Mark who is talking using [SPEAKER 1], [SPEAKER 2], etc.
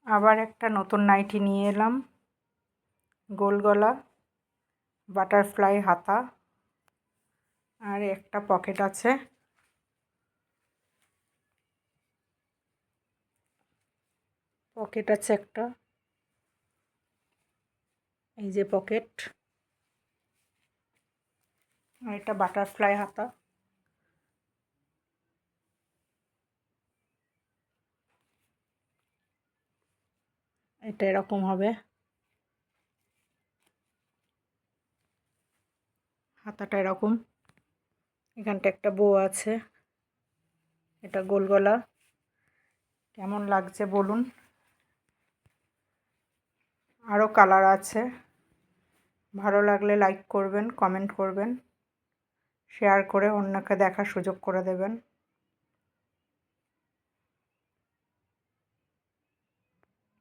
[SPEAKER 1] আবার একটা নতুন নাইটি নিয়ে এলাম, গোল গলা, বাটারফ্লাই হাতা, আর একটা পকেট আছে। একটা, এই যে পকেট, আর এটা বাটারফ্লাই হাতা। এটা এরকম হবে, হাতাটা এরকম, এখানটা একটা বো আছে। এটা গোল গলা। কেমন লাগছে বলুন। আরও কালার আছে। ভালো লাগলে লাইক করবেন, কমেন্ট করবেন, শেয়ার করে অন্যকে দেখার সুযোগ করে দেবেন।